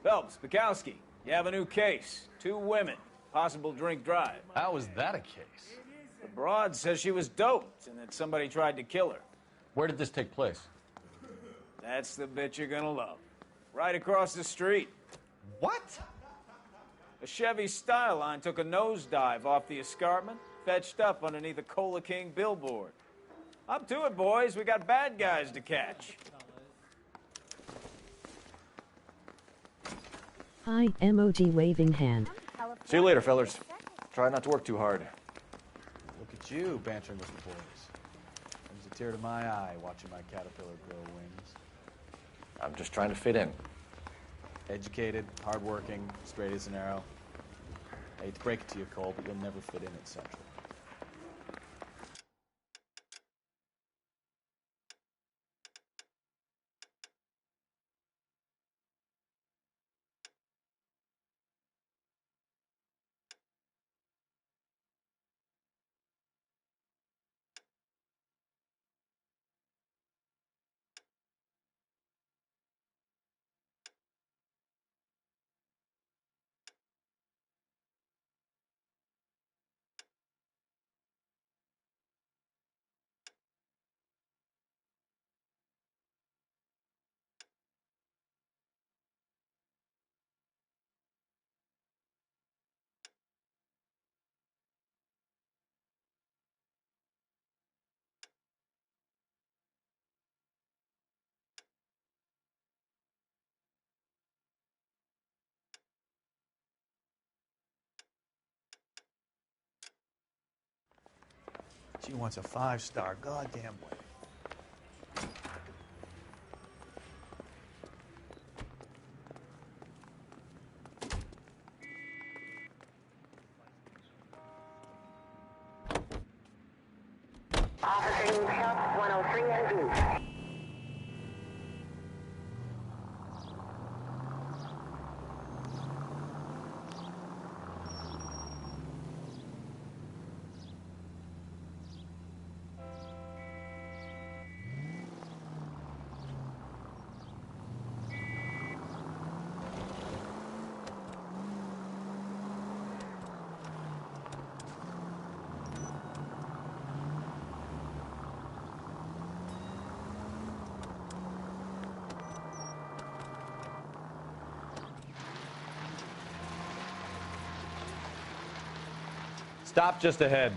Phelps, Bukowski, you have a new case. 2 women, possible drink drive. How is that a case? The broad says she was doped and that somebody tried to kill her. Where did this take place? That's the bit you're gonna love. Right across the street. What? A Chevy Styline took a nosedive off the escarpment, fetched up underneath a Cola King billboard. Up to it, boys. We got bad guys to catch. Hi, emoji waving hand. See you later, fellas. Try not to work too hard. Look at you bantering with the boys. Brings a tear to my eye watching my caterpillar grow wings. I'm just trying to fit in. Educated, hardworking, straight as an arrow. I hate to break it to you, Cole, but you'll never fit in at Central. She wants a 5-star goddamn way. Officer Phelps, 103 in view. Stop just ahead.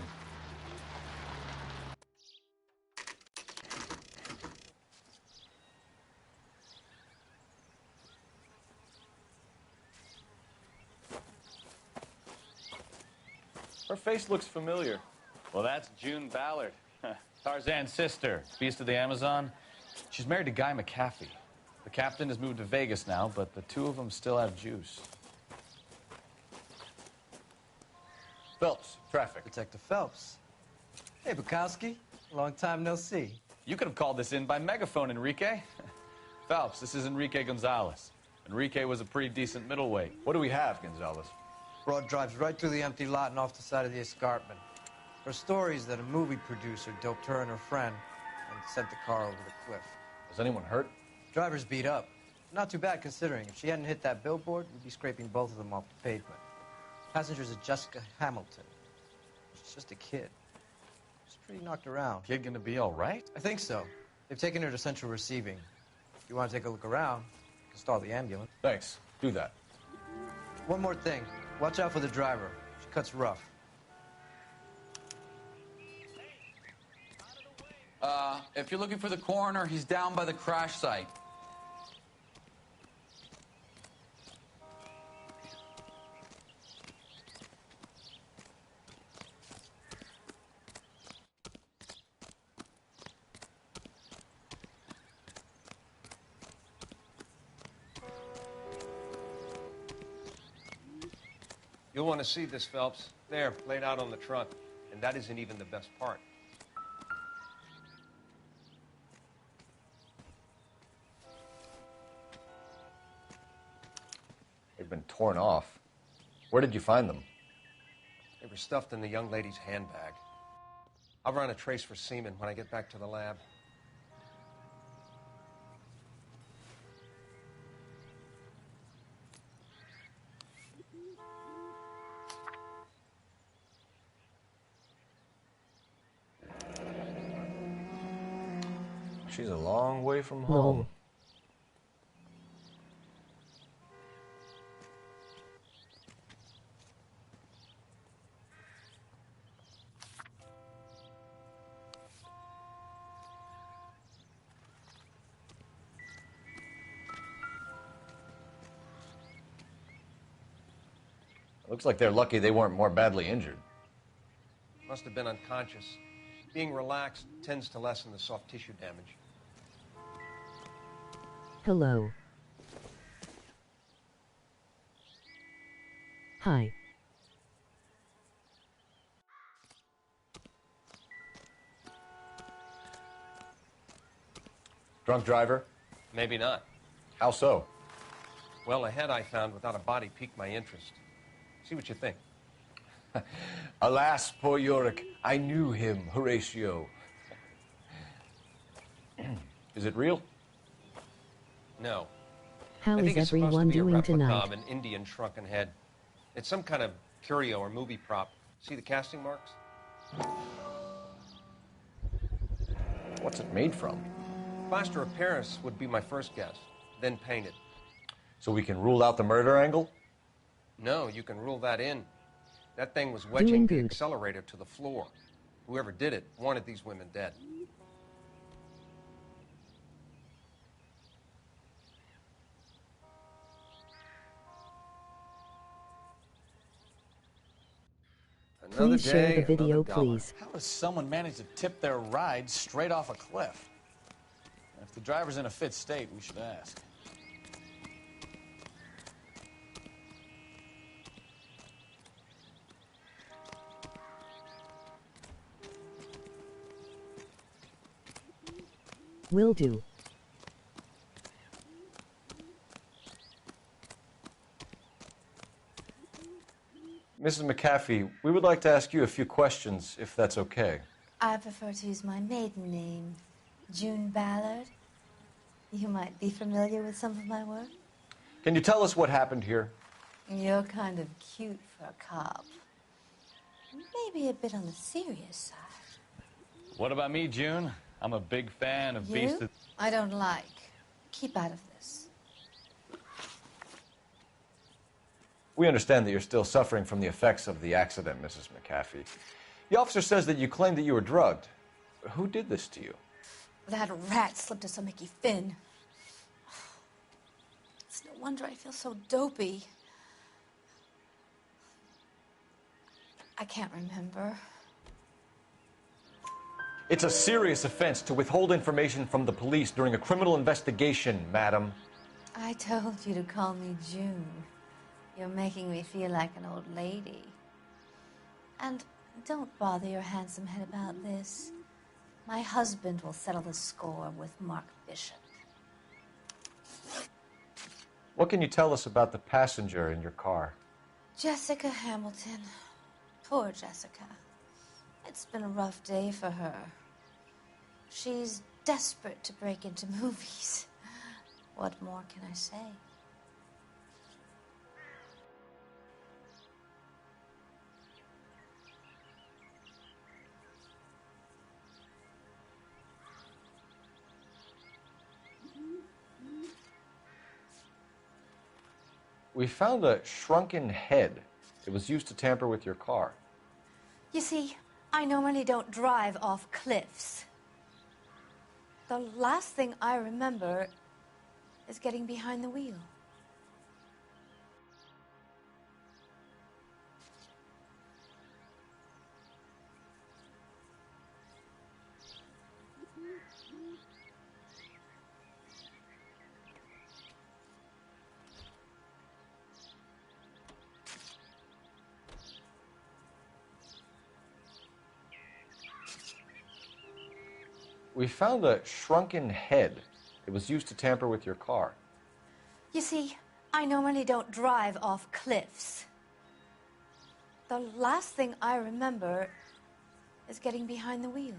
Her face looks familiar. Well, that's June Ballard, Tarzan's sister, beast of the Amazon. She's married to Guy McAfee. The captain has moved to Vegas now, but the 2 of them still have juice. Phelps, traffic. Detective Phelps. Hey, Bukowski. Long time no see. You could have called this in by megaphone, Enrique. Phelps, this is Enrique Gonzalez. Enrique was a pretty decent middleweight. What do we have, Gonzalez? Broad drives right through the empty lot and off the side of the escarpment. Her story is that a movie producer doped her and her friend and sent the car over the cliff. Is anyone hurt? Driver's beat up. Not too bad considering. If she hadn't hit that billboard, we'd be scraping both of them off the pavement. Passenger's a Jessica Hamilton. She's just a kid. She's pretty knocked around. Kid gonna be all right? I think so. They've taken her to central receiving. If you want to take a look around, you can stall the ambulance. Thanks. Do that. One more thing. Watch out for the driver. She cuts rough. If you're looking for the coroner, he's down by the crash site. You'll want to see this, Phelps. There, laid out on the trunk. And that isn't even the best part. They've been torn off. Where did you find them? They were stuffed in the young lady's handbag. I'll run a trace for semen when I get back to the lab. She's a long way from Lol. home. Looks like they're lucky they weren't more badly injured. Must have been unconscious. Being relaxed tends to lessen the soft tissue damage. Hello. Hi. Drunk driver? Maybe not. How so? Well, a head I found without a body piqued my interest. See what you think. Alas, poor Yorick, I knew him, Horatio. Is it real? No. How I is think it's supposed to everyone be a doing replica tonight? of an Indian shrunken head. It's some kind of curio or movie prop. See the casting marks? What's it made from? Plaster of Paris would be my first guess, then painted. So we can rule out the murder angle? No, you can rule that in. That thing was Doing wedging the good. accelerator to the floor. Whoever did it wanted these women dead. Another Please share day, the video, another dollar. please. How does someone manage to tip their ride straight off a cliff? If the driver's in a fit state, we should ask. Will do. Mrs. McAfee, we would like to ask you a few questions, if that's okay. I prefer to use my maiden name, June Ballard. You might be familiar with some of my work. Can you tell us what happened here? You're kind of cute for a cop. Maybe a bit on the serious side. What about me, June? I'm a big fan of Beast You? of... I don't like. Keep out of this. We understand that you're still suffering from the effects of the accident, Mrs. McAfee. The officer says that you claimed that you were drugged. Who did this to you? That rat slipped us a Mickey Finn. It's no wonder I feel so dopey. I can't remember. It's a serious offense to withhold information from the police during a criminal investigation, madam. I told you to call me June. You're making me feel like an old lady. And don't bother your handsome head about this. My husband will settle the score with Mark Bishop. What can you tell us about the passenger in your car? Jessica Hamilton. Poor Jessica. It's been a rough day for her. She's desperate to break into movies. What more can I say? We found a shrunken head. It was used to tamper with your car. You see, I normally don't drive off cliffs. The last thing I remember is getting behind the wheel. We found a shrunken head. It was used to tamper with your car. You see, I normally don't drive off cliffs. The last thing I remember is getting behind the wheel.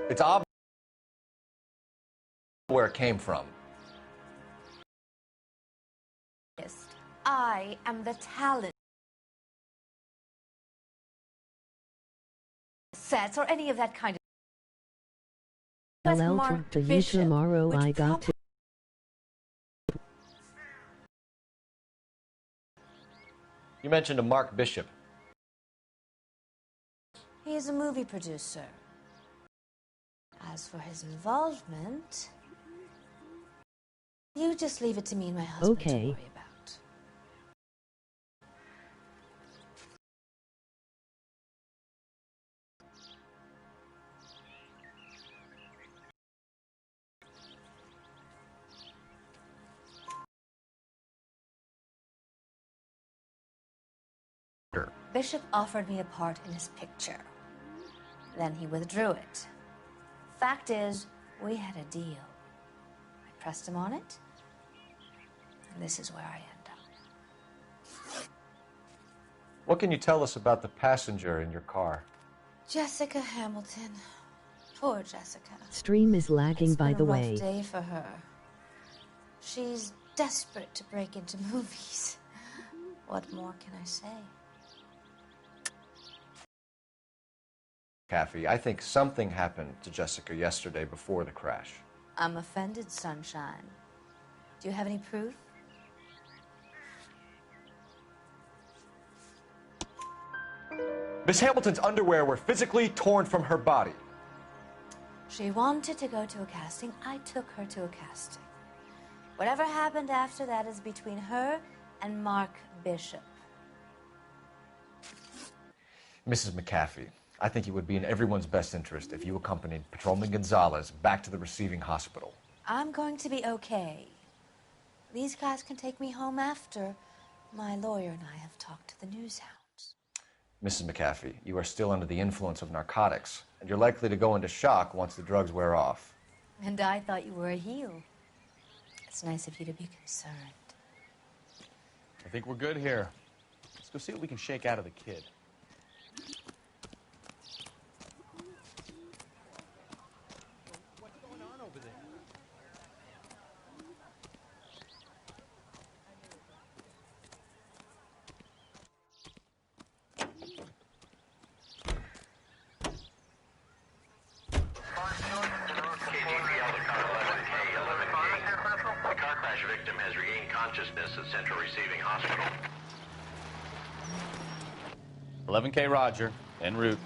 It's obvious where it came from. Yes, I am the talent. sets or any of that kind of... I'll Mark talk to you Bishop, tomorrow. which I got to. You mentioned a Mark Bishop. He is a movie producer. As for his involvement, you just leave it to me and my husband to Okay. worry about. Bishop offered me a part in his picture. Then he withdrew it. Fact is, we had a deal. I pressed him on it, and this is where I end up. What can you tell us about the passenger in your car? Jessica Hamilton. Poor Jessica. Stream is lagging, by the It's way. been a rough day for her. She's desperate to break into movies. What more can I say? Kathy, I think something happened to Jessica yesterday before the crash. I'm offended, Sunshine. Do you have any proof? Miss Hamilton's underwear were physically torn from her body. She wanted to go to a casting. I took her to a casting. Whatever happened after that is between her and Mark Bishop. Mrs. McAfee, I think it would be in everyone's best interest if you accompanied Patrolman Gonzalez back to the receiving hospital. I'm going to be okay. These guys can take me home after. My lawyer and I have talked to the news hounds. Mrs. McAfee, you are still under the influence of narcotics, and you're likely to go into shock once the drugs wear off. And I thought you were a heel. It's nice of you to be concerned. I think we're good here. Let's go see what we can shake out of the kid. What's going on over there? 11K Roger, en route.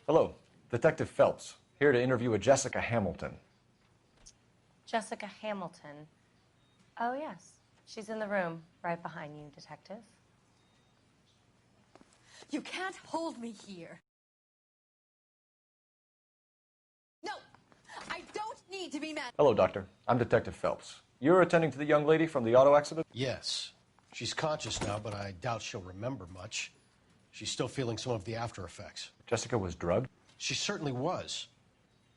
Hello, Detective Phelps, here to interview a Jessica Hamilton. Jessica Hamilton. Oh, yes. She's in the room right behind you, Detective. You can't hold me here. No, I don't need to be mad. Hello, Doctor. I'm Detective Phelps. You're attending to the young lady from the auto accident? Yes. She's conscious now, but I doubt she'll remember much. She's still feeling some of the after effects. Jessica was drugged? She certainly was.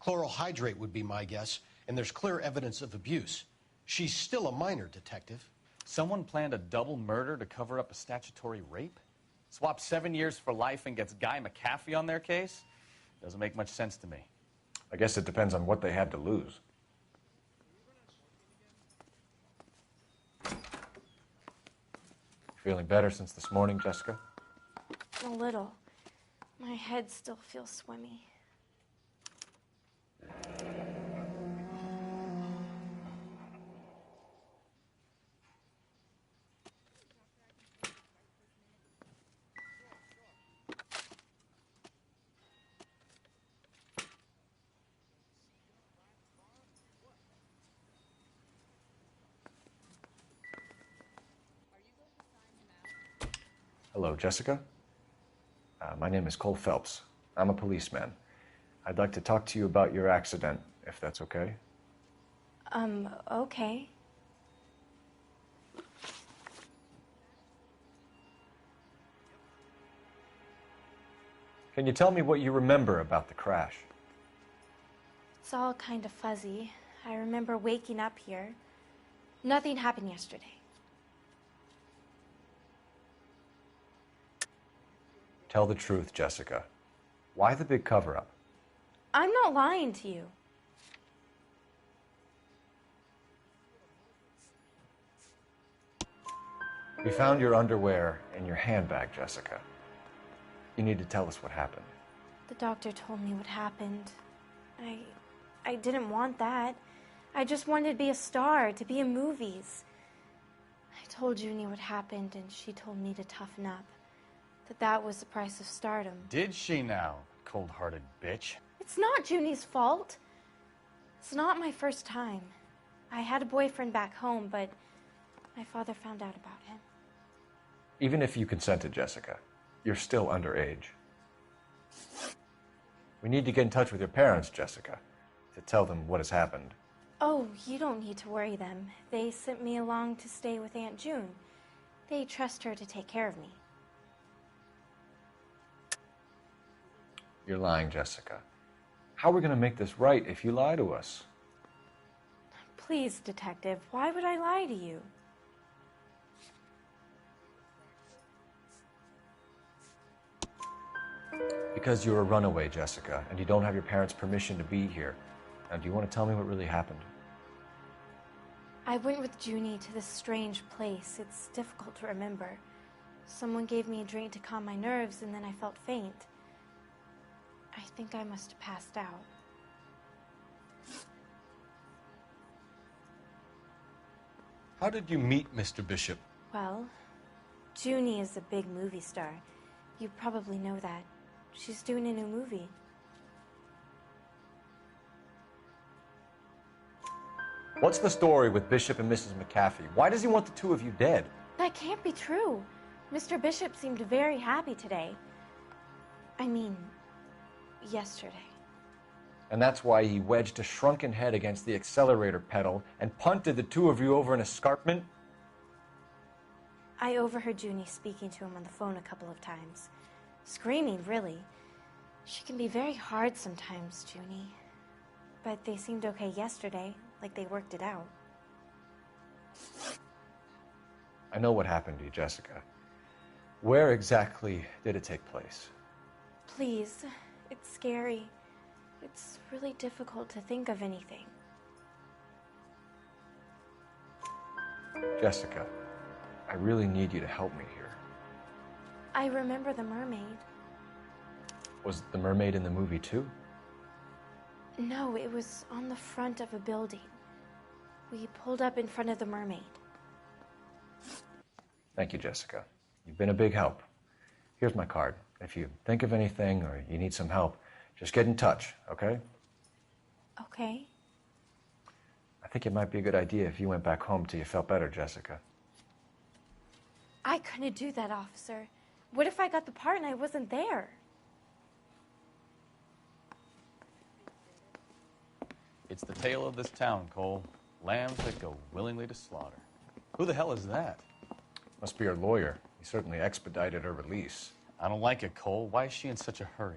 Chloral hydrate would be my guess, and there's clear evidence of abuse. She's still a minor, Detective. Someone planned a double murder to cover up a statutory rape? Swap 7 years for life and gets Guy McAfee on their case? Doesn't make much sense to me. I guess it depends on what they have to lose. Feeling better since this morning, Jessica? A little. My head still feels swimmy. Hello, Jessica. My name is Cole Phelps. I'm a policeman. I'd like to talk to you about your accident, if that's okay. Okay. Can you tell me what you remember about the crash? It's all kind of fuzzy. I remember waking up here. Nothing happened yesterday. Tell the truth, Jessica. Why the big cover-up? I'm not lying to you. We found your underwear in your handbag, Jessica. You need to tell us what happened. The doctor told me what happened. I didn't want that. I just wanted to be a star, to be in movies. I told Junie what happened, and she told me to toughen up. That was the price of stardom. Did she now, cold-hearted bitch? It's not Junie's fault. It's not my first time. I had a boyfriend back home, but my father found out about him. Even if you consented, Jessica, you're still underage. We need to get in touch with your parents, Jessica, to tell them what has happened. Oh, you don't need to worry them. They sent me along to stay with Aunt June. They trust her to take care of me. You're lying, Jessica. How are we going to make this right if you lie to us? Please, Detective, why would I lie to you? Because you're a runaway, Jessica, and you don't have your parents' permission to be here. Now, do you want to tell me what really happened? I went with Junie to this strange place. It's difficult to remember. Someone gave me a drink to calm my nerves, and then I felt faint. I think I must have passed out. How did you meet Mr. Bishop? Well, Junie is a big movie star. You probably know that. She's doing a new movie. What's the story with Bishop and Mrs. McAfee? Why does he want the two of you dead? That can't be true. Mr. Bishop seemed very happy today. I mean, yesterday. And that's why he wedged a shrunken head against the accelerator pedal and punted the two of you over an escarpment? I overheard Junie speaking to him on the phone a couple of times. Screaming, really. She can be very hard sometimes, Junie. But they seemed okay yesterday, like they worked it out. I know what happened to you, Jessica. Where exactly did it take place? Please, it's scary. It's really difficult to think of anything. Jessica, I really need you to help me here. I remember the mermaid. Was the mermaid in the movie too? No, it was on the front of a building. We pulled up in front of the mermaid. Thank you, Jessica. You've been a big help. Here's my card. If you think of anything or you need some help, just get in touch, okay? Okay. I think it might be a good idea if you went back home till you felt better, Jessica. I couldn't do that, officer. What if I got the part and I wasn't there? It's the tale of this town, Cole. Lambs that go willingly to slaughter. Who the hell is that? Must be her lawyer. He certainly expedited her release. I don't like it, Cole. Why is she in such a hurry?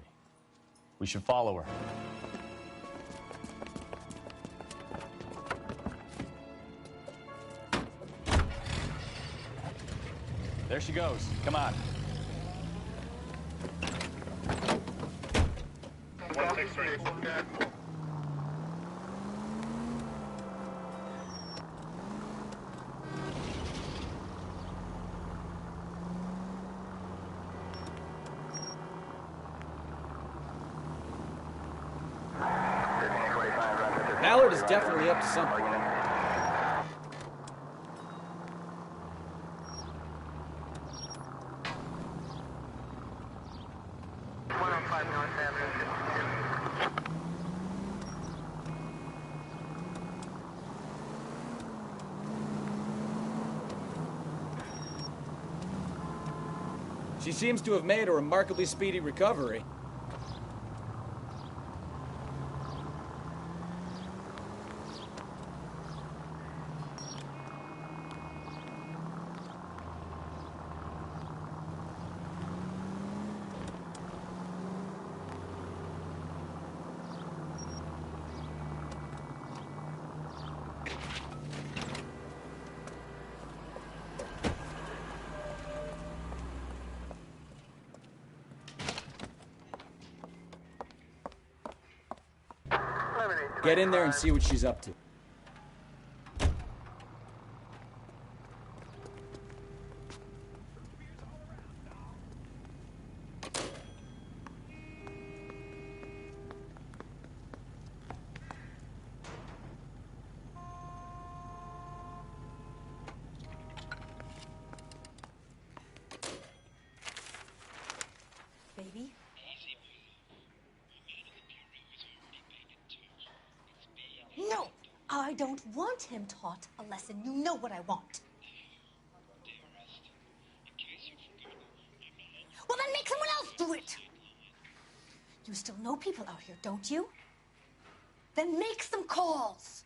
We should follow her. There she goes. Come on. Ballard is definitely up to something. She seems to have made a remarkably speedy recovery. Get in there and see what she's up to. Baby? No! I don't want him taught a lesson. You know what I want. Well, then make someone else do it! You still know people out here, don't you? Then make some calls!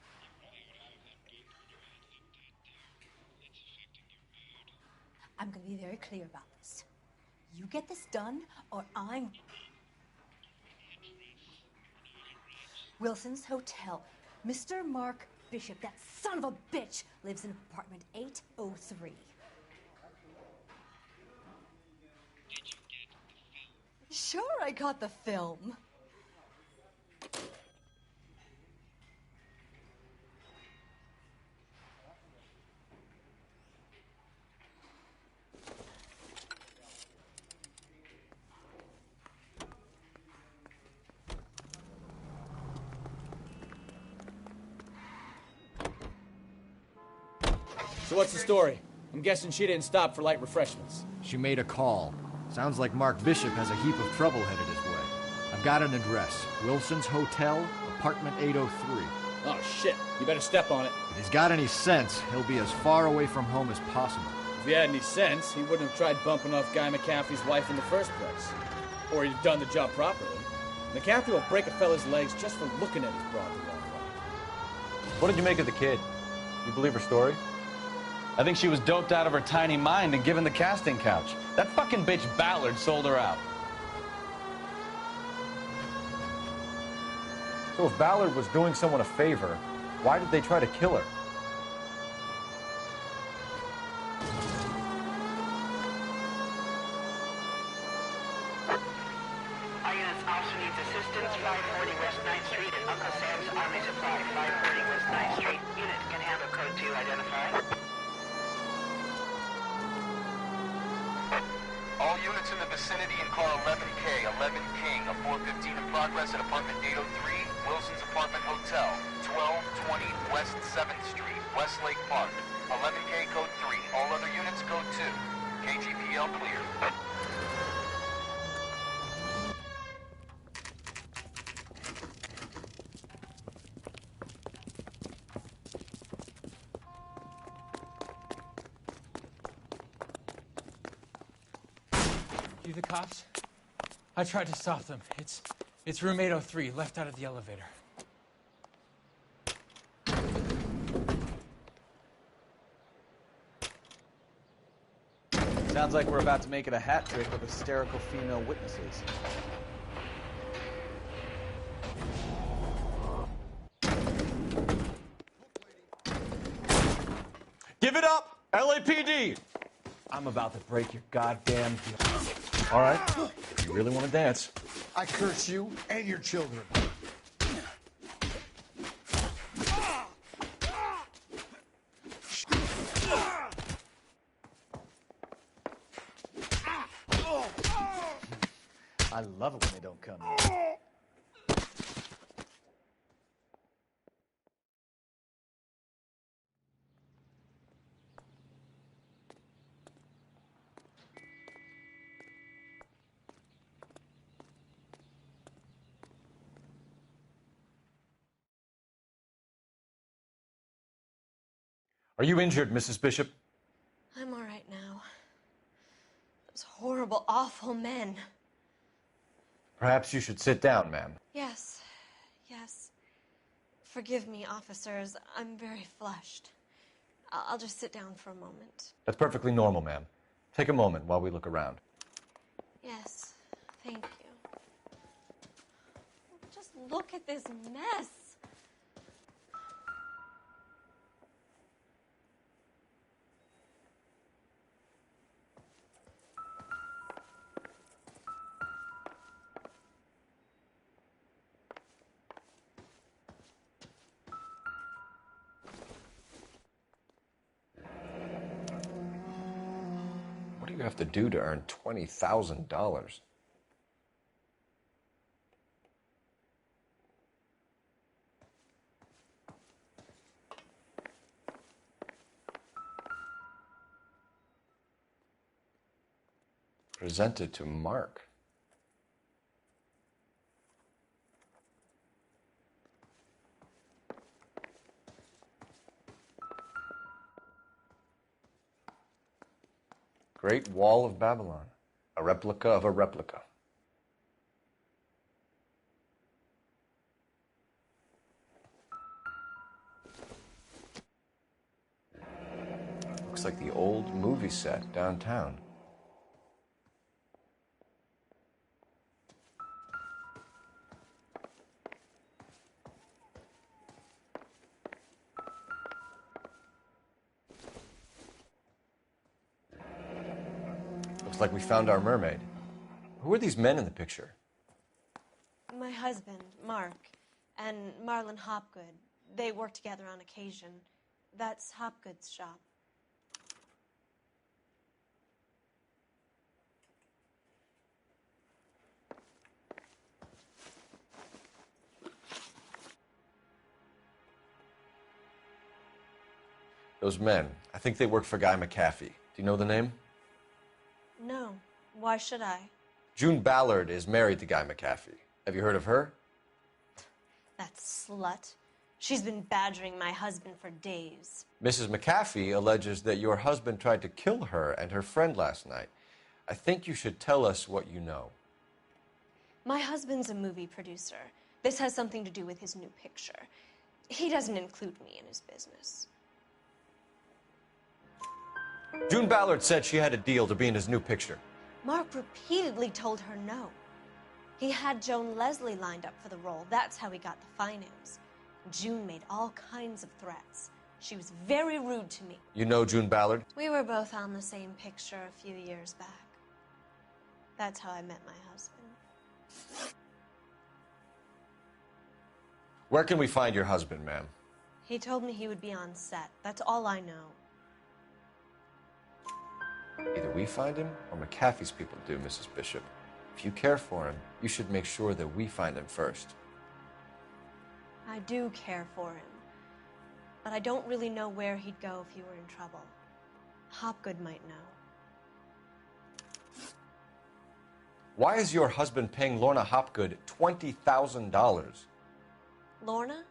I'm gonna be very clear about this. You get this done, or I'm... Wilson's Hotel. Mr. Mark Bishop, that son of a bitch, lives in apartment 803. Sure, I got the film. So what's the story? I'm guessing she didn't stop for light refreshments. She made a call. Sounds like Mark Bishop has a heap of trouble headed his way. I've got an address. Wilson's Hotel, apartment 803. Oh, shit. You better step on it. If he's got any sense, he'll be as far away from home as possible. If he had any sense, he wouldn't have tried bumping off Guy McCaffrey's wife in the first place. Or he'd have done the job properly. McCaffrey will break a fella's legs just for looking at his broad the wrong way. What did you make of the kid? You believe her story? I think she was doped out of her tiny mind and given the casting couch. That fucking bitch Ballard sold her out. So if Ballard was doing someone a favor, why did they try to kill her? Our units also needs assistance. 540 West 9th Street and Uncle Sam's Army Supply. 540 West 9th Street. Unit can handle code 2. Identify. All units in the vicinity in car 11K, 11 King, a 415 in progress at apartment 803, Wilson's Apartment Hotel, 1220 West 7th Street, Westlake Park. 11K code 3. All other units code 2. KGPL clear. You the cops? I tried to stop them. It's room 803, left out of the elevator. Sounds like we're about to make it a hat trick with hysterical female witnesses. Give it up, LAPD! I'm about to break your goddamn deal. All right, you really want to dance? I curse you and your children. I love it when they don't come in. Are you injured, Mrs. Bishop? I'm all right now. Those horrible, awful men. Perhaps you should sit down, ma'am. Yes, yes. Forgive me, officers. I'm very flushed. I'll just sit down for a moment. That's perfectly normal, ma'am. Take a moment while we look around. Yes, thank you. Just look at this mess. What do you have to do to earn $20,000? Presented to Mark. Great Wall of Babylon, a replica of a replica. Looks like the old movie set downtown. Looks like we found our mermaid. Who are these men in the picture? My husband, Mark, and Marlon Hopgood. They work together on occasion. That's Hopgood's shop. Those men, I think they work for Guy McAfee. Do you know the name? No. Why should I? June Ballard is married to Guy McAfee. Have you heard of her? That slut. She's been badgering my husband for days. Mrs. McAfee alleges that your husband tried to kill her and her friend last night. I think you should tell us what you know. My husband's a movie producer. This has something to do with his new picture. He doesn't include me in his business. June Ballard said she had a deal to be in his new picture. Mark repeatedly told her no. He had Joan Leslie lined up for the role. That's how he got the finance. June made all kinds of threats. She was very rude to me. You know June Ballard? We were both on the same picture a few years back. That's how I met my husband. Where can we find your husband, ma'am? He told me he would be on set. That's all I know. Either we find him or McAfee's people do, Mrs. Bishop. If you care for him, you should make sure that we find him first. I do care for him. But I don't really know where he'd go if he were in trouble. Hopgood might know. Why is your husband paying Lorna Hopgood $20,000? Lorna?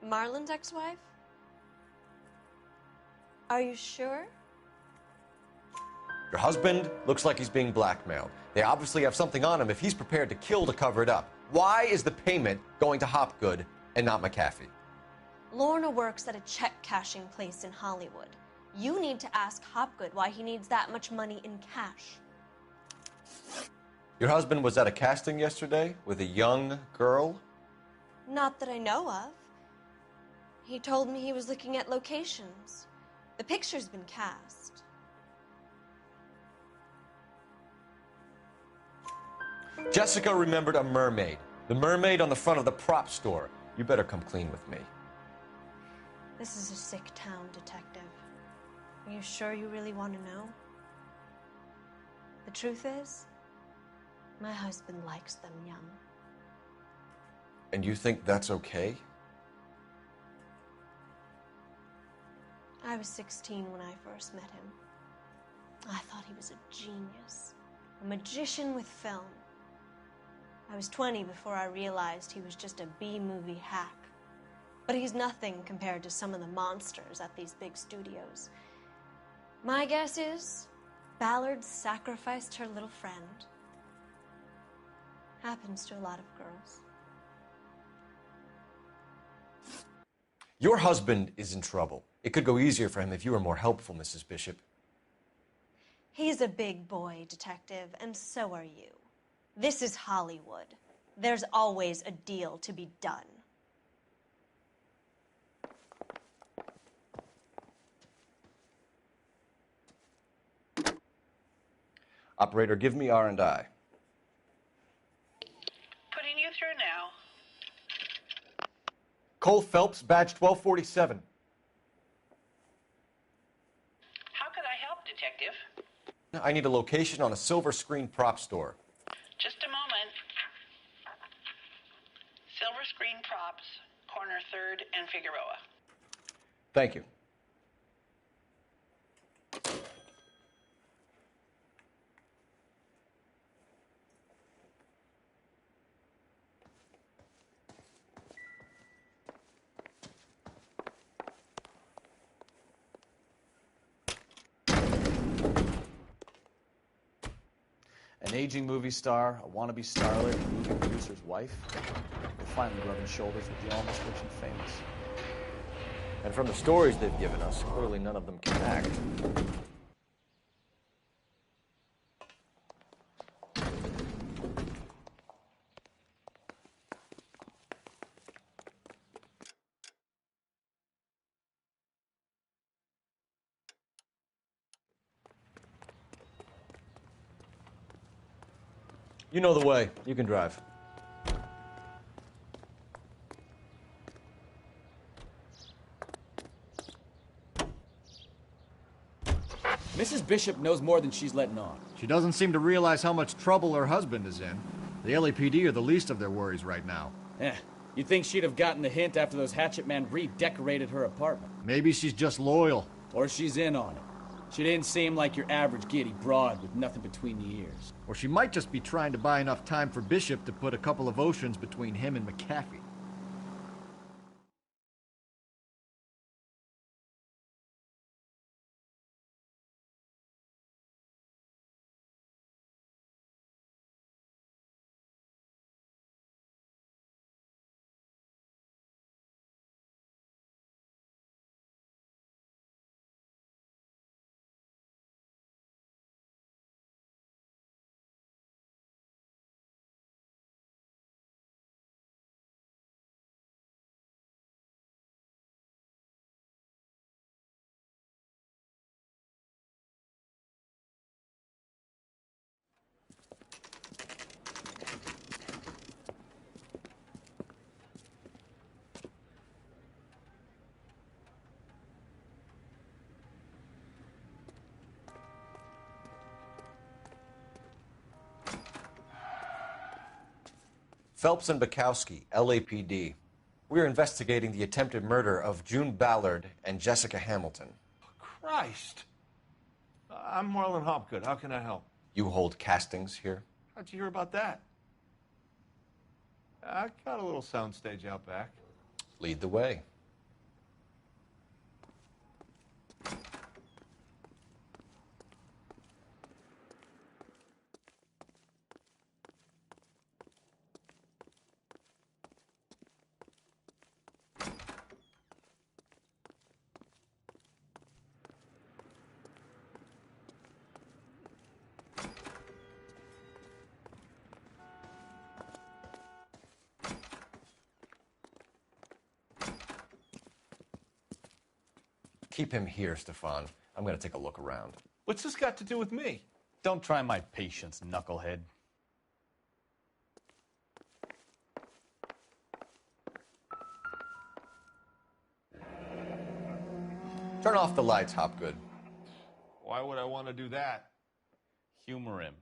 Marlon's ex-wife? Are you sure? Your husband looks like he's being blackmailed. They obviously have something on him if he's prepared to kill to cover it up. Why is the payment going to Hopgood and not McAfee? Lorna works at a check-cashing place in Hollywood. You need to ask Hopgood why he needs that much money in cash. Your husband was at a casting yesterday with a young girl? Not that I know of. He told me he was looking at locations. The picture's been cast. Jessica remembered a mermaid. The mermaid on the front of the prop store. You better come clean with me. This is a sick town, Detective. Are you sure you really want to know? The truth is, my husband likes them young. And you think that's okay? I was 16 when I first met him. I thought he was a genius, a magician with film. I was 20 before I realized he was just a B-movie hack. But he's nothing compared to some of the monsters at these big studios. My guess is Ballard sacrificed her little friend. Happens to a lot of girls. Your husband is in trouble. It could go easier for him if you were more helpful, Mrs. Bishop. He's a big boy, Detective, and so are you. This is Hollywood. There's always a deal to be done. Operator, give me R&I. Putting you through now. Cole Phelps, badge 1247. How could I help, Detective? I need a location on a silver screen prop store. Just a moment. Silver Screen Props, corner 3rd and Figueroa. Thank you. An aging movie star, a wannabe starlet, a movie producer's wife. They're finally rubbing shoulders with the almost rich and famous. And from the stories they've given us, clearly none of them can act. You know the way. You can drive. Mrs. Bishop knows more than she's letting on. She doesn't seem to realize how much trouble her husband is in. The LAPD are the least of their worries right now. You'd think she'd have gotten the hint after those hatchet men redecorated her apartment. Maybe she's just loyal. Or she's in on it. She didn't seem like your average giddy broad with nothing between the ears. Or she might just be trying to buy enough time for Bishop to put a couple of oceans between him and McAfee. Phelps and Bukowski, LAPD. We are investigating the attempted murder of June Ballard and Jessica Hamilton. Christ. I'm Marlon Hopgood. How can I help? You hold castings here? How'd you hear about that? I got a little soundstage out back. Lead the way. Keep him here, Stefan. I'm going to take a look around. What's this got to do with me? Don't try my patience, knucklehead. Turn off the lights, Hopgood. Why would I want to do that? Humor him.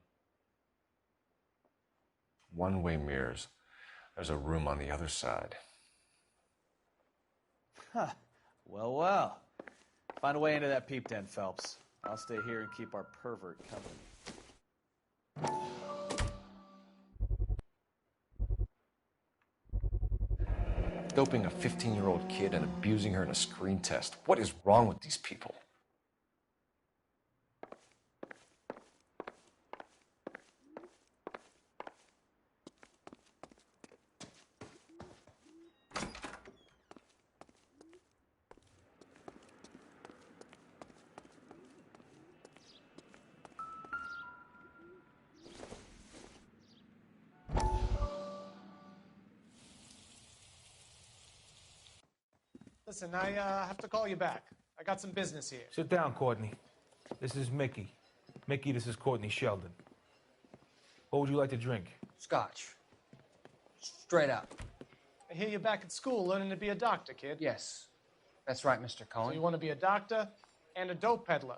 One-way mirrors. There's a room on the other side. Huh. Well, well. Find a way into that peep den, Phelps. I'll stay here and keep our pervert company. Doping a 15-year-old kid and abusing her in a screen test. What is wrong with these people? Listen, I have to call you back. I got some business here. Sit down, Courtney. This is Mickey. Mickey, this is Courtney Sheldon. What would you like to drink? Scotch. Straight up. I hear you're back at school learning to be a doctor, kid. Yes. That's right, Mr. Cohen. So you want to be a doctor and a dope peddler.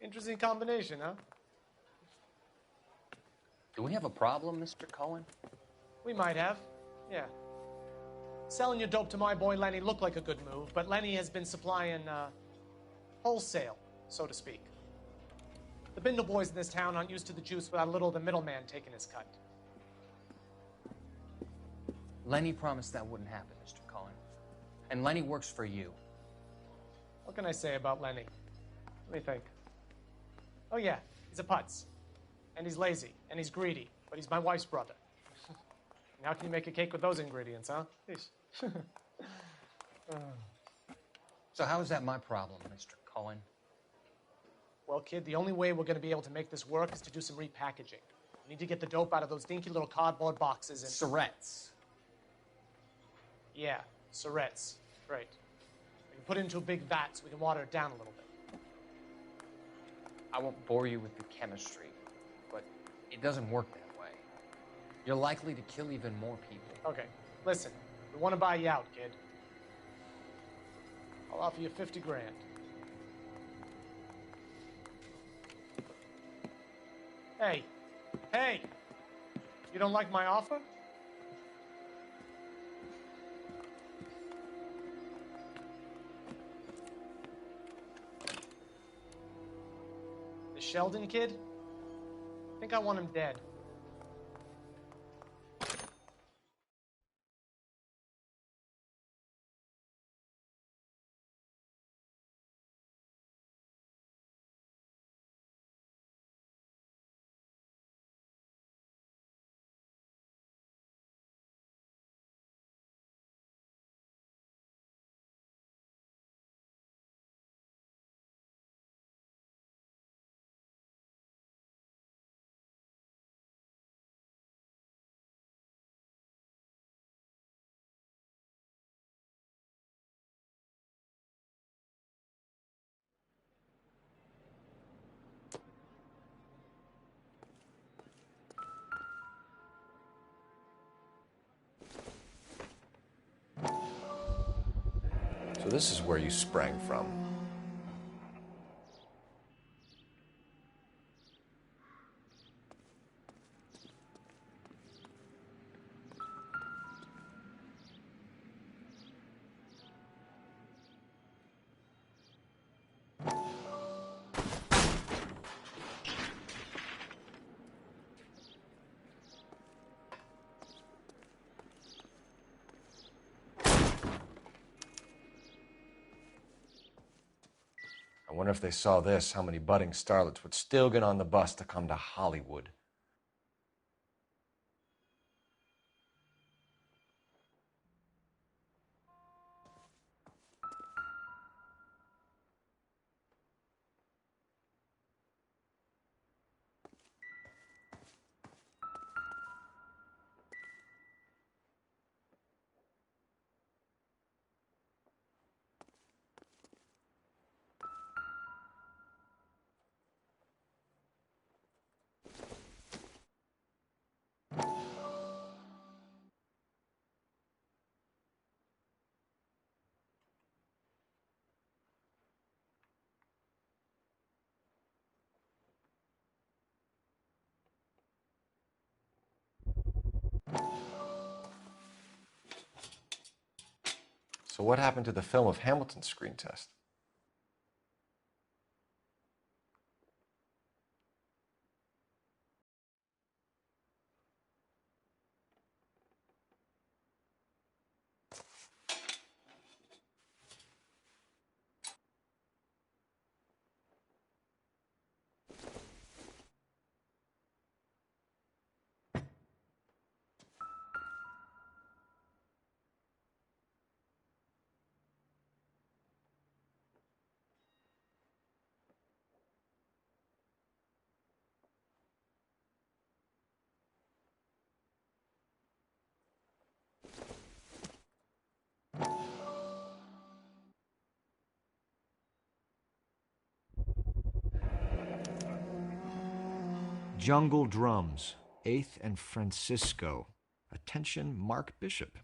Interesting combination, huh? Do we have a problem, Mr. Cohen? We might have, yeah. Selling your dope to my boy Lenny looked like a good move, but Lenny has been supplying, wholesale, so to speak. The Bindle boys in this town aren't used to the juice without a little of the middleman taking his cut. Lenny promised that wouldn't happen, Mr. Cohen. And Lenny works for you. What can I say about Lenny? Let me think. Oh yeah, he's a putz. And he's lazy, and he's greedy, but he's my wife's brother. And how can you make a cake with those ingredients, huh? So how is that my problem, Mr. Cohen? Well, kid, the only way we're going to be able to make this work is to do some repackaging. We need to get the dope out of those dinky little cardboard boxes and... Surrettes. Yeah, Surrettes. Right. We can put it into a big vat so we can water it down a little bit. I won't bore you with the chemistry, but it doesn't work that way. You're likely to kill even more people. Okay, listen. We want to buy you out, kid. I'll offer you 50 grand. Hey. Hey! You don't like my offer? The Sheldon kid? I think I want him dead. So this is where you sprang from. I wonder if they saw this, how many budding starlets would still get on the bus to come to Hollywood. So what happened to the film of Hamilton's screen test? Jungle Drums, 8th and Francisco. Attention, Mark Bishop.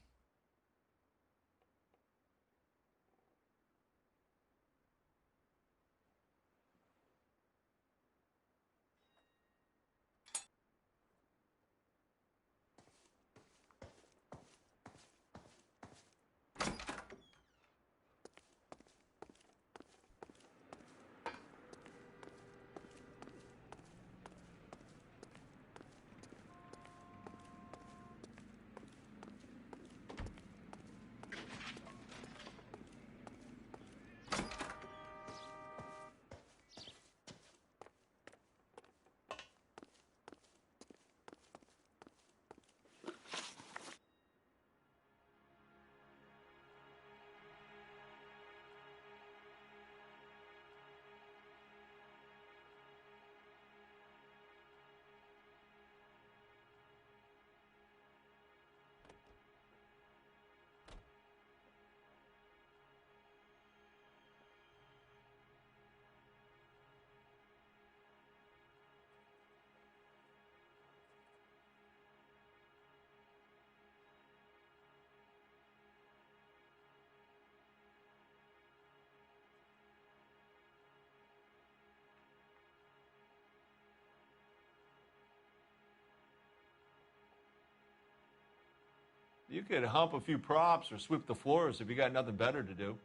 You could hump a few props or sweep the floors if you got nothing better to do.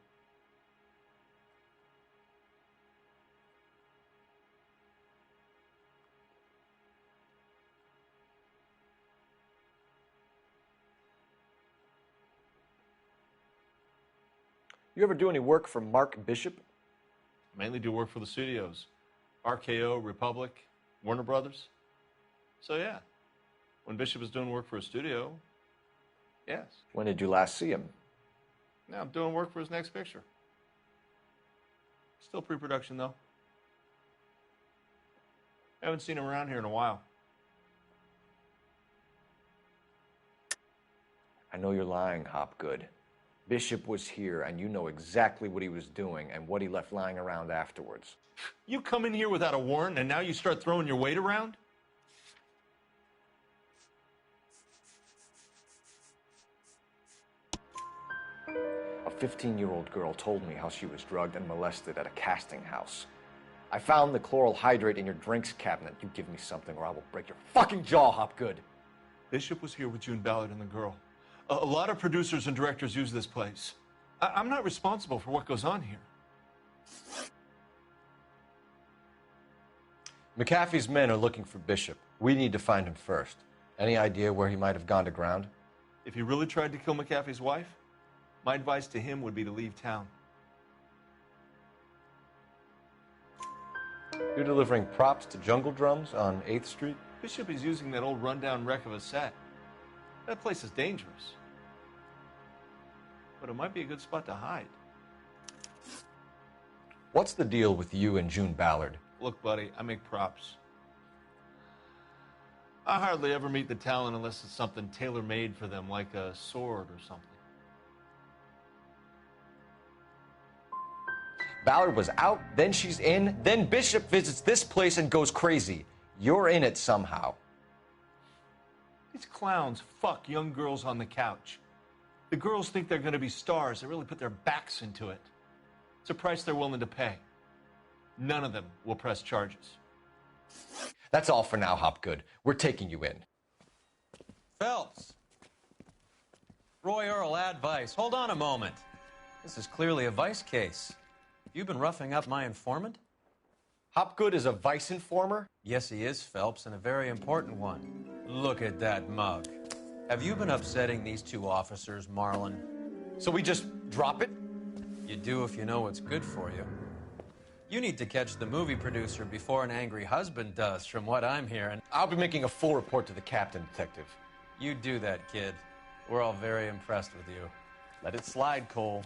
You ever do any work for Mark Bishop? Mainly do work for the studios. RKO, Republic, Warner Brothers. So yeah, when Bishop was doing work for a studio, yes. When did you last see him? Now I'm doing work for his next picture. Still pre-production, though. Haven't seen him around here in a while. I know you're lying, Hopgood. Bishop was here, and you know exactly what he was doing and what he left lying around afterwards. You come in here without a warrant, and now you start throwing your weight around? A 15-year-old girl told me how she was drugged and molested at a casting house. I found the chloral hydrate in your drinks cabinet. You give me something or I will break your fucking jaw, Hopgood. Bishop was here with June Ballard and the girl. A lot of producers and directors use this place. I'm not responsible for what goes on here. McAfee's men are looking for Bishop. We need to find him first. Any idea where he might have gone to ground? If he really tried to kill McAfee's wife, my advice to him would be to leave town. You're delivering props to Jungle Drums on 8th Street? Bishop is using that old rundown wreck of a set. That place is dangerous. But it might be a good spot to hide. What's the deal with you and June Ballard? Look, buddy, I make props. I hardly ever meet the talent unless it's something tailor-made for them, like a sword or something. Ballard was out, then she's in, then Bishop visits this place and goes crazy. You're in it somehow. These clowns fuck young girls on the couch. The girls think they're going to be stars. They really put their backs into it. It's a price they're willing to pay. None of them will press charges. That's all for now, Hopgood. We're taking you in. Phelps. Roy Earl, advice. Hold on a moment. This is clearly a vice case. You've been roughing up my informant? Hopgood is a vice informer? Yes, he is, Phelps, and a very important one. Look at that mug. Have you been upsetting these two officers, Marlon? So we just drop it? You do if you know what's good for you. You need to catch the movie producer before an angry husband does, from what I'm hearing. I'll be making a full report to the captain, Detective. You do that, kid. We're all very impressed with you. Let it slide, Cole.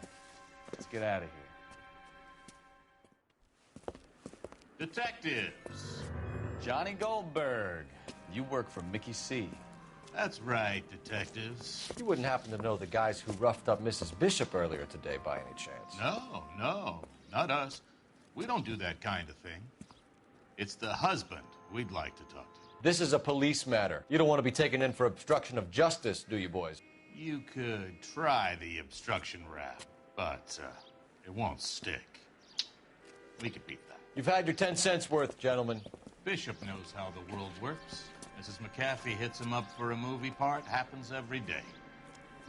Let's get out of here. Detectives. Johnny Goldberg. You work for Mickey C. That's right, detectives. You wouldn't happen to know the guys who roughed up Mrs. Bishop earlier today by any chance? No, not us. We don't do that kind of thing. It's the husband we'd like to talk to. This is a police matter. You don't want to be taken in for obstruction of justice, do you, boys? You could try the obstruction rap, but it won't stick. We could beat that. You've had your 10 cents worth, gentlemen. Bishop knows how the world works. Mrs. McAfee hits him up for a movie part. Happens every day.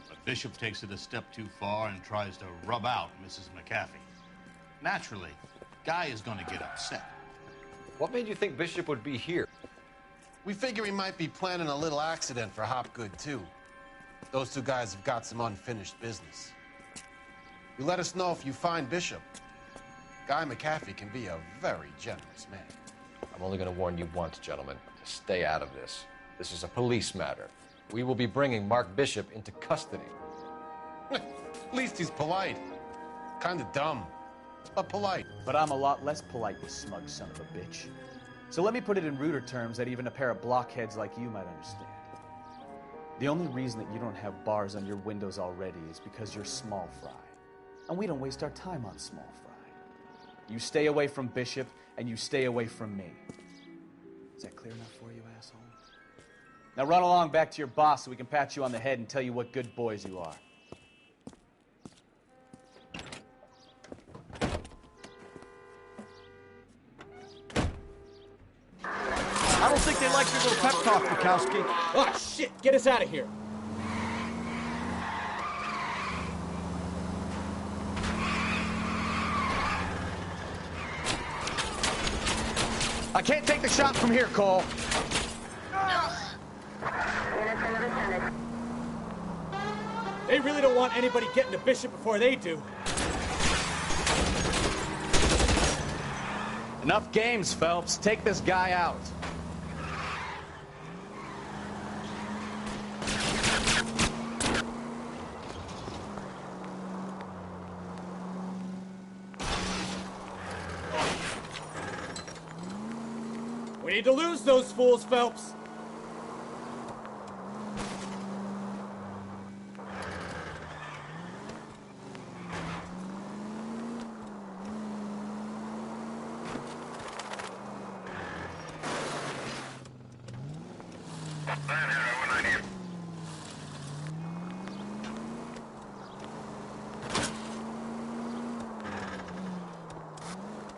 But Bishop takes it a step too far and tries to rub out Mrs. McAfee. Naturally, Guy is going to get upset. What made you think Bishop would be here? We figure he might be planning a little accident for Hopgood, too. Those two guys have got some unfinished business. You let us know if you find Bishop. Guy McAfee can be a very generous man. I'm only going to warn you once, gentlemen, to stay out of this. This is a police matter. We will be bringing Mark Bishop into custody. At least he's polite. Kind of dumb, but polite. But I'm a lot less polite, you smug son of a bitch. So let me put it in ruder terms that even a pair of blockheads like you might understand. The only reason that you don't have bars on your windows already is because you're small fry. And we don't waste our time on small fry. You stay away from Bishop, and you stay away from me. Is that clear enough for you, asshole? Now run along back to your boss so we can pat you on the head and tell you what good boys you are. I don't think they like your little pep talk, Bukowski. Oh, shit! Get us out of here! I can't take the shot from here, Cole. They really don't want anybody getting to Bishop before they do. Enough games, Phelps. Take this guy out. We need to lose those fools, Phelps.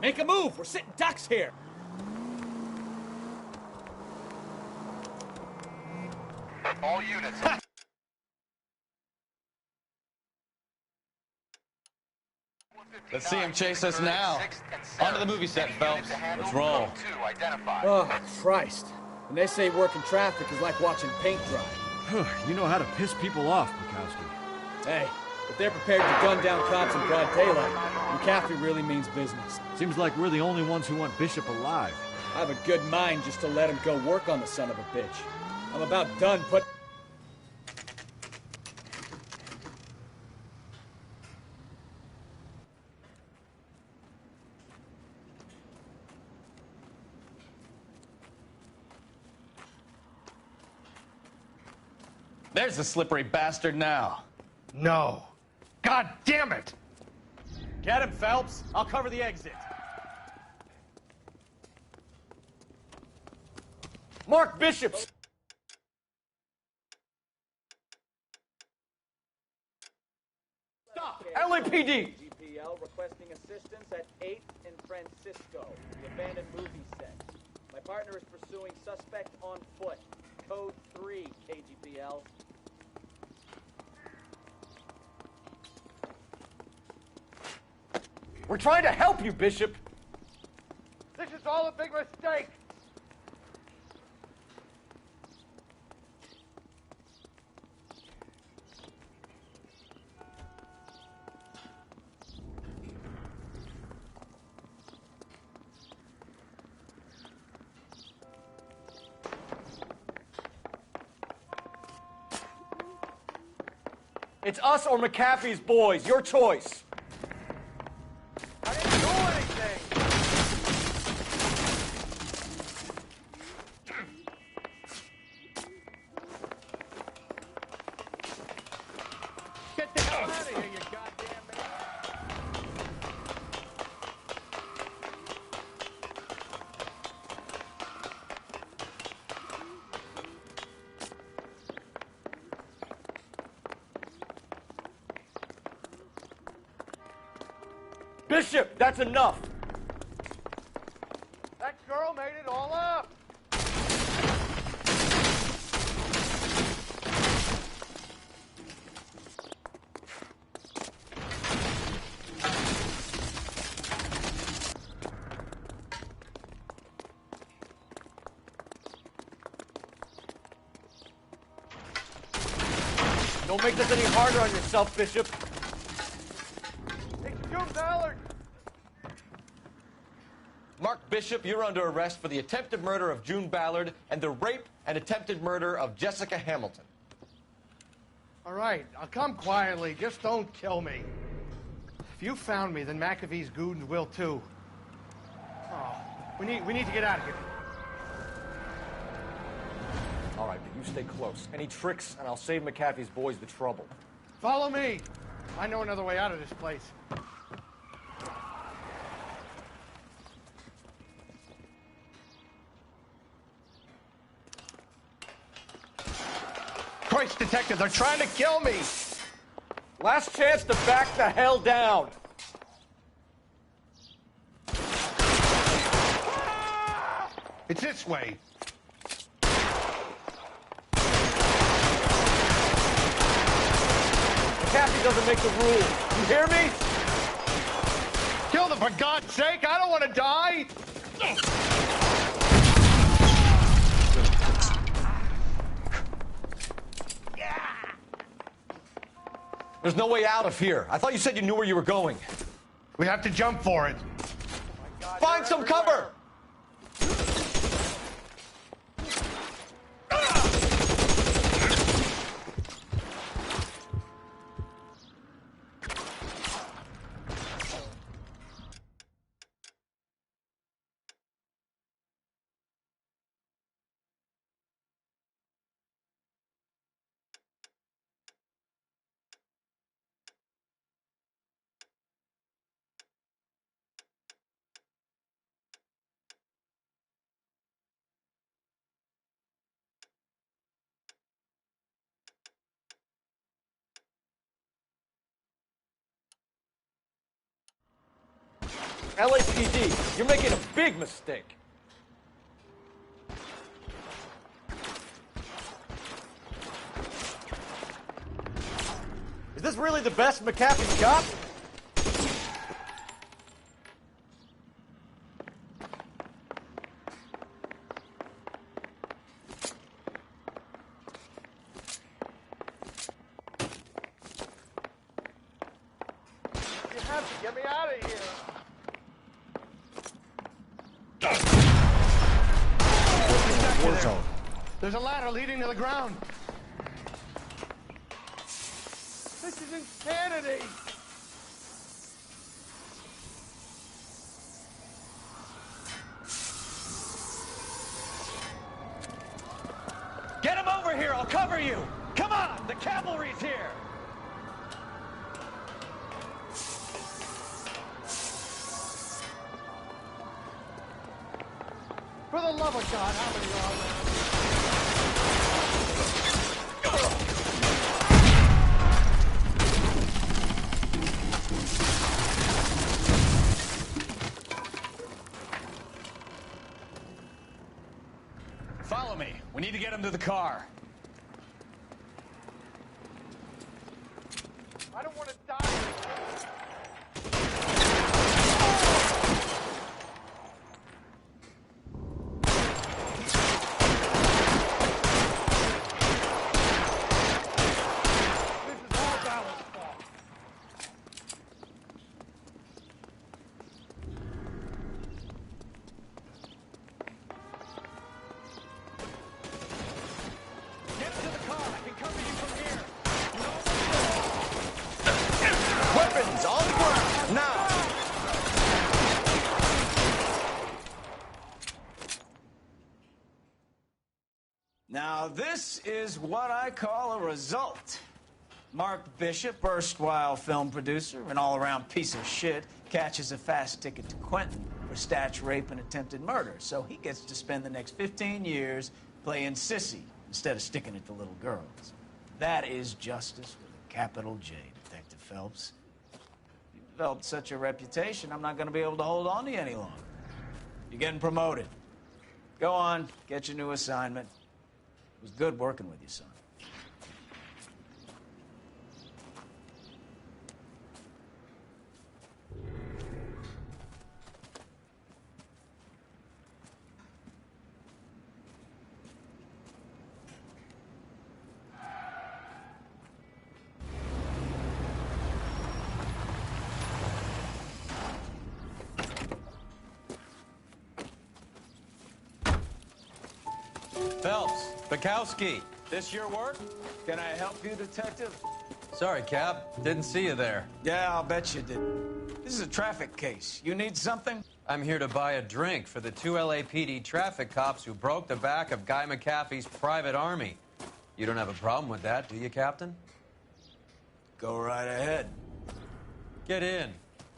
Make a move! We're sitting ducks here! All units. Let's see him chase us now. Onto the movie set, Phelps. Let's roll. Oh, Christ. When they say working traffic is like watching paint dry. You know how to piss people off, Bukowski. Hey, if they're prepared to gun down cops in broad daylight, McAfee really means business. Seems like we're the only ones who want Bishop alive. I have a good mind just to let him go work on the son of a bitch. I'm about done put... There's the slippery bastard now. No. God damn it! Get him, Phelps. I'll cover the exit. Mark Bishop! Stop! LAPD! GPL requesting assistance at 8th and Francisco, the abandoned movie set. My partner is pursuing suspect on foot. Code 3, KGPL. We're trying to help you, Bishop! This is all a big mistake! It's us or McAfee's boys. Your choice. I didn't do anything! Get the hell out of here, you goddamn man! Bishop, that's enough! That girl made it all up! Don't make this any harder on yourself, Bishop. Hey, June Ballard! Mark Bishop, you're under arrest for the attempted murder of June Ballard and the rape and attempted murder of Jessica Hamilton. All right, I'll come quietly. Just don't kill me. If you found me, then McAfee's goons will too. Oh, we need to get out of here. All right, but you stay close. Any tricks, and I'll save McAfee's boys the trouble. Follow me. I know another way out of this place. Christ, detective, they're trying to kill me! Last chance to back the hell down! It's this way. McAfee doesn't make the rules. You hear me? Kill them, for God's sake! I don't want to die! There's no way out of here. I thought you said you knew where you were going. We have to jump for it. Find some cover! LAPD, you're making a big mistake. Is this really the best McAfee's got? You have to get me out of here. War zone. There's a ladder leading to the ground. This is insanity. Get him over here, I'll cover you! Come on, the cavalry's here! For the love of God, how many are there? Follow me. We need to get him to the car. I don't want to die. Weapons on the ground, now! Now, this is what I call a result. Mark Bishop, erstwhile film producer and all-around piece of shit, catches a fast ticket to Quentin for statch rape and attempted murder, so he gets to spend the next 15 years playing sissy instead of sticking it to little girls. That is justice with a capital J, Detective Phelps. developed such a reputation, I'm not going to be able to hold on to you any longer. You're getting promoted. Go on, get your new assignment. It was good working with you, son. Phelps, Bukowski, this your work? Can I help you, Detective? Sorry, Cap. Didn't see you there. Yeah, I'll bet you did. This is a traffic case. You need something? I'm here to buy a drink for the 2 LAPD traffic cops who broke the back of Guy McAfee's private army. You don't have a problem with that, do you, Captain? Go right ahead. Get in.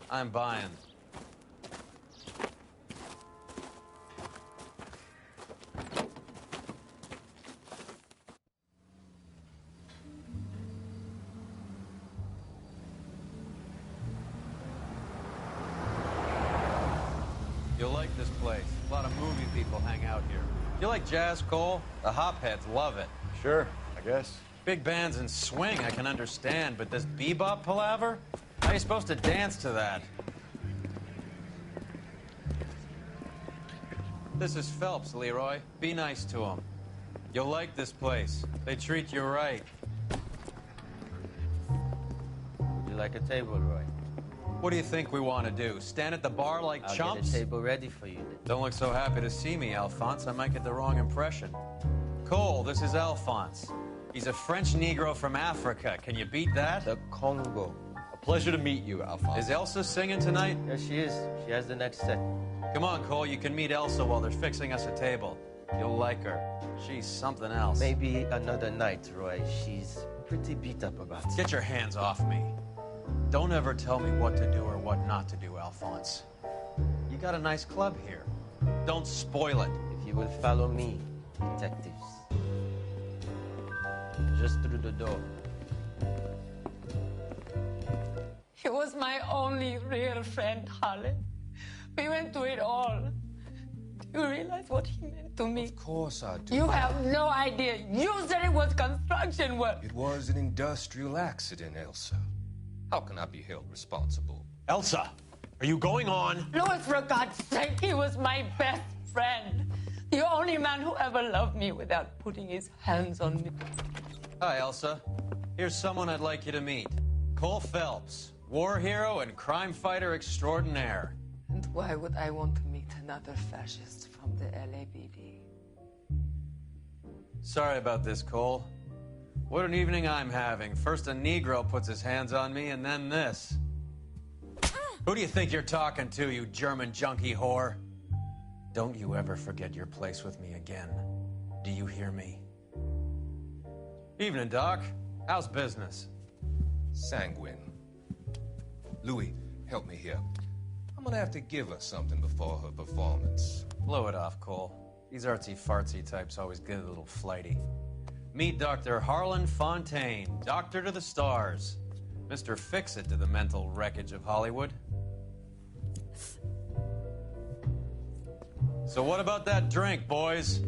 I'm buying. You'll like this place. A lot of movie people hang out here. You like jazz, Cole? The hopheads love it. Sure, I guess. Big bands and swing I can understand, but this bebop palaver? How are you supposed to dance to that? This is Phelps, Leroy. Be nice to him. You'll like this place. They treat you right. Would you like a table, Roy? What do you think we want to do? Stand at the bar like I'll chumps? get a table ready for you then. Don't look so happy to see me, Alphonse. I might get the wrong impression. Cole, this is Alphonse. He's a French Negro from Africa. Can you beat that? The Congo. A pleasure to meet you, Alphonse. Is Elsa singing tonight? Yes, she is. She has the next set. Come on, Cole. You can meet Elsa while they're fixing us a table. You'll like her. She's something else. Maybe another night, Roy. She's pretty beat up about it. Get your hands off me. Don't ever tell me what to do or what not to do, Alphonse. You got a nice club here. Don't spoil it. If you will follow me, detectives. Just through the door. He was my only real friend, Harlan. We went through it all. Do you realize what he meant to me? Of course I do. You have no idea. You said it was construction work. It was an industrial accident, Elsa. How can I be held responsible? Elsa, are you going on? Louis, for God's sake, he was my best friend. The only man who ever loved me without putting his hands on me. Hi, Elsa. Here's someone I'd like you to meet. Cole Phelps, war hero and crime fighter extraordinaire. And why would I want to meet another fascist from the LAPD? Sorry about this, Cole. What an evening I'm having. First a Negro puts his hands on me, and then this. Who do you think you're talking to, you German junkie whore? Don't you ever forget your place with me again. Do you hear me? Evening, Doc. How's business? Sanguine. Louis, help me here. I'm gonna have to give her something before her performance. Blow it off, Cole. These artsy-fartsy types always get a little flighty. Meet Dr. Harlan Fontaine, doctor to the stars. Mr. Fix-It to the mental wreckage of Hollywood. So what about that drink, boys?